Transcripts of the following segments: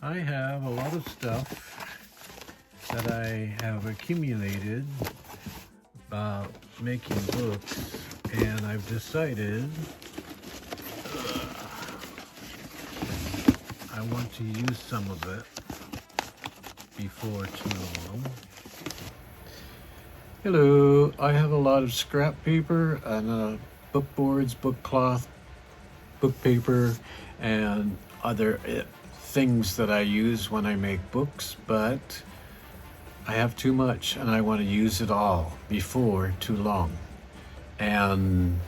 I have a lot of stuff that I have accumulated about making books, and I've decided I want to use some of it before too long. Hello, I have a lot of scrap paper and book boards, book cloth, book paper, and other things that I use when I make books, but I have too much and I want to use it all before too long. And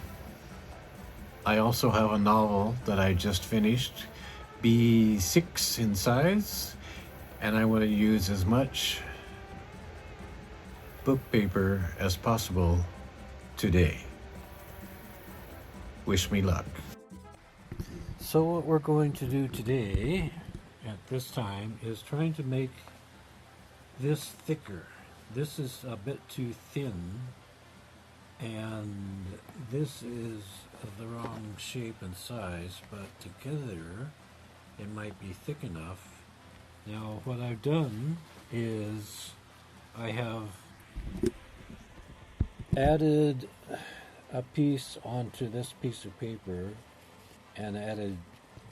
I also have a novel that I just finished, B6 in size, and I want to use as much book paper as possible today. Wish me luck. So what we're going to do today at this time is trying to make this thicker. This is a bit too thin, and this is the wrong shape and size, but together it might be thick enough. Now what I've done is I have added a piece onto this piece of paper and added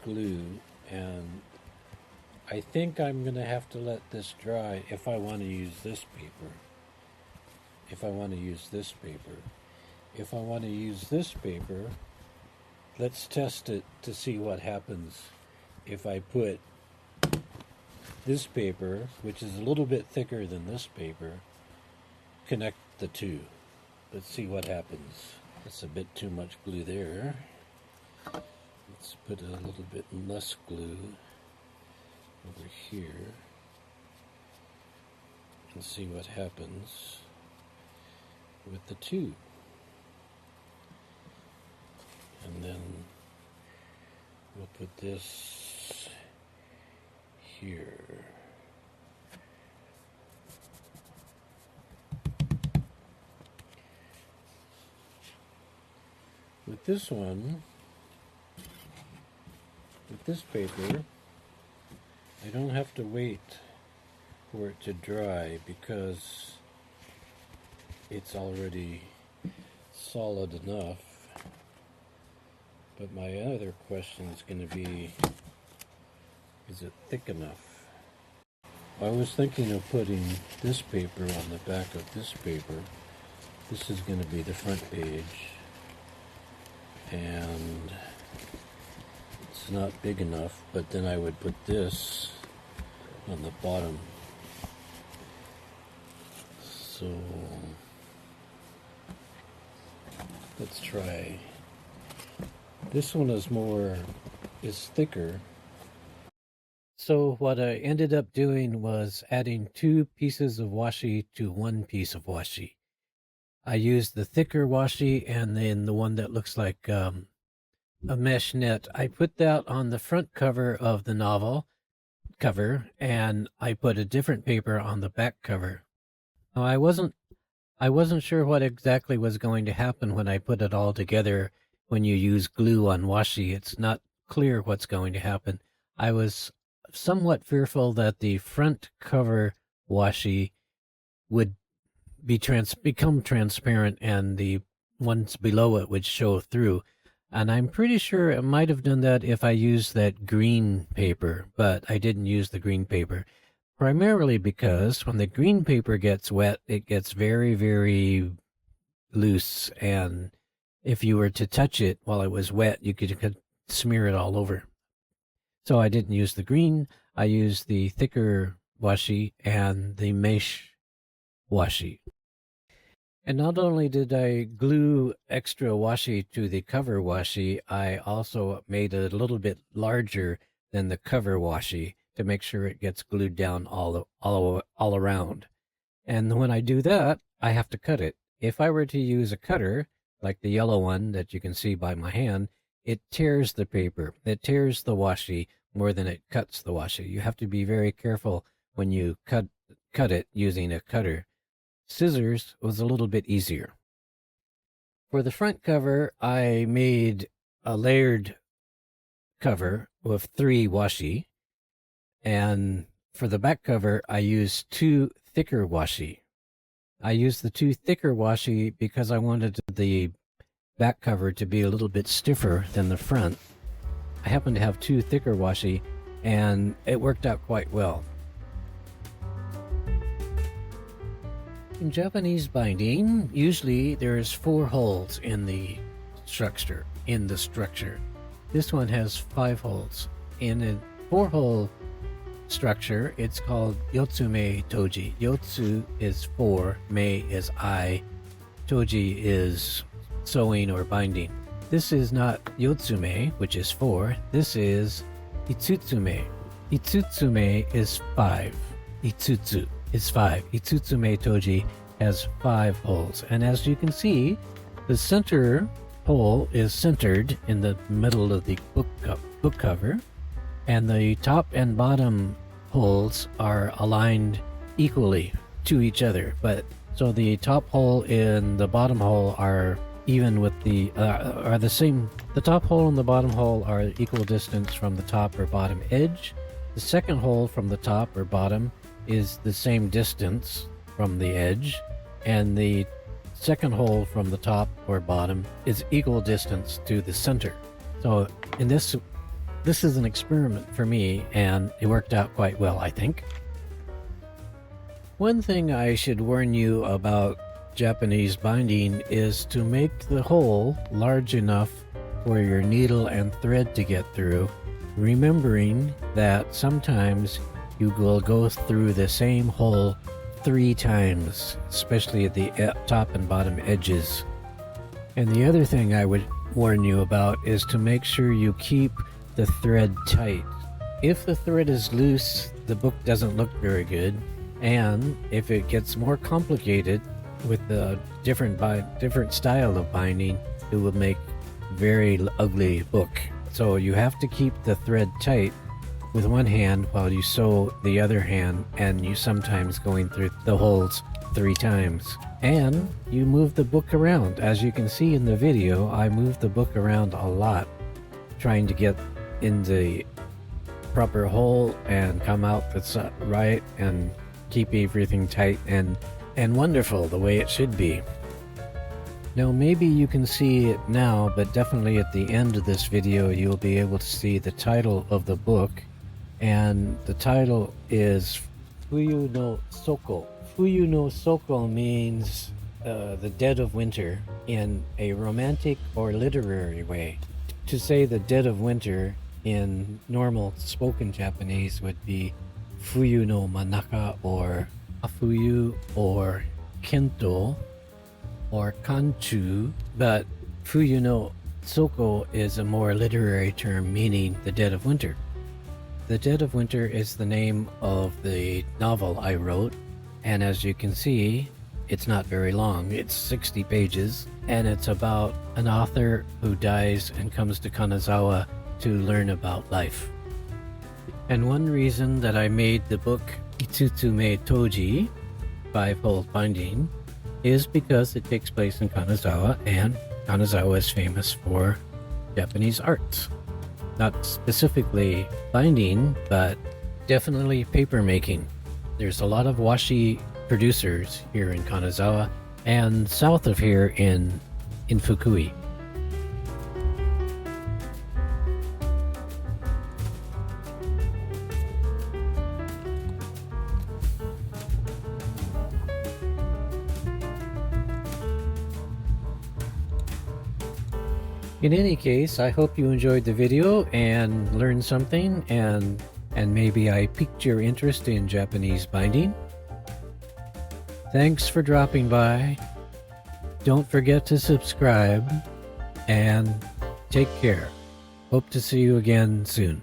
glue, and I think I'm going to have to let this dry if I want to use this paper. If I want to use this paper, let's test it to see what happens if I put this paper, which is a little bit thicker than this paper, connect the two. Let's see what happens. That's a bit too much glue there. Let's put a little bit less glue over here and see what happens with the two. And then we'll put this here. With this one, with this paper, I don't have to wait for it to dry because it's already solid enough. But my other question is going to be, is it thick enough? I was thinking of putting this paper on the back of this paper. This is going to be the front page, and it's not big enough, but then I would put this on the bottom. So let's try. This one is thicker. So what I ended up doing was adding 2 pieces of washi to 1 piece of washi. I used the thicker washi and then the one that looks like a mesh net. I put that on the front cover of the novel cover, and I put a different paper on the back cover. Now, I wasn't sure what exactly was going to happen when I put it all together. When you use glue on washi, it's not clear what's going to happen. I was somewhat fearful that the front cover washi would become transparent and the ones below it would show through. And I'm pretty sure it might have done that if I used that green paper, but I didn't use the green paper. Primarily because when the green paper gets wet, it gets very, very loose, and if you were to touch it while it was wet, you could smear it all over. So I didn't use the green. I used the thicker washi and the mesh washi. And not only did I glue extra washi to the cover washi, I also made it a little bit larger than the cover washi to make sure it gets glued down all around. And when I do that, I have to cut it. If I were to use a cutter, like the yellow one that you can see by my hand, it tears the paper. It tears the washi more than it cuts the washi. You have to be very careful when you cut it using a cutter. Scissors was a little bit easier. For the front cover, I made a layered cover with 3 washi, and for the back cover I used 2 thicker washi. I used the 2 thicker washi because I wanted the back cover to be a little bit stiffer than the front. I happen to have 2 thicker washi, and it worked out quite well. In Japanese binding, usually there's 4 holes in the structure. This one has 5 holes. In a 4-hole structure, it's called Itsutsume Toji. Yotsu is 4, mei is I, Toji is sewing or binding. This is not Yotsume, which is 4. This is Itsutsume. Itsutsume is 5. Itsutsu is 5. Itsutsume Toji has 5 holes. And as you can see, the center hole is centered in the middle of the book cover, and the top and bottom holes are aligned equally to each other. But so the top hole and the bottom hole are even with the are the same. The top hole and the bottom hole are equal distance from the top or bottom edge. The second hole from the top or bottom is the same distance from the edge, and the second hole from the top or bottom is equal distance to the center. So in this is an experiment for me, and it worked out quite well, I think. One thing I should warn you about Japanese binding is to make the hole large enough for your needle and thread to get through, remembering that sometimes you will go through the same hole 3 times, especially at the top and bottom edges. And the other thing I would warn you about is to make sure you keep the thread tight. If the thread is loose, the book doesn't look very good, and if it gets more complicated with the different style of binding, it will make very ugly book. So you have to keep the thread tight with one hand while you sew the other hand, and you sometimes going through the holes 3 times. And you move the book around. As you can see in the video, I moved the book around a lot, trying to get in the proper hole and come out that's right and keep everything tight and wonderful the way it should be. Now maybe you can see it now, but definitely at the end of this video you'll be able to see the title of the book, and the title is Fuyu no Soko. Fuyu no Soko means the dead of winter in a romantic or literary way. To say the dead of winter in normal spoken Japanese would be Fuyu no Manaka, or Afuyu, or Kento, or Kanchu, but Fuyu no Soko is a more literary term meaning the dead of winter. The Dead of Winter is the name of the novel I wrote, and as you can see, it's not very long. It's 60 pages, and it's about an author who dies and comes to Kanazawa to learn about life. And one reason that I made the book Itsutsume Toji, 5-hole binding, is because it takes place in Kanazawa, and Kanazawa is famous for Japanese arts. Not specifically binding, but definitely paper making. There's a lot of washi producers here in Kanazawa and south of here in Fukui. In any case, I hope you enjoyed the video and learned something, and maybe I piqued your interest in Japanese binding. Thanks for dropping by. Don't forget to subscribe, and take care. Hope to see you again soon.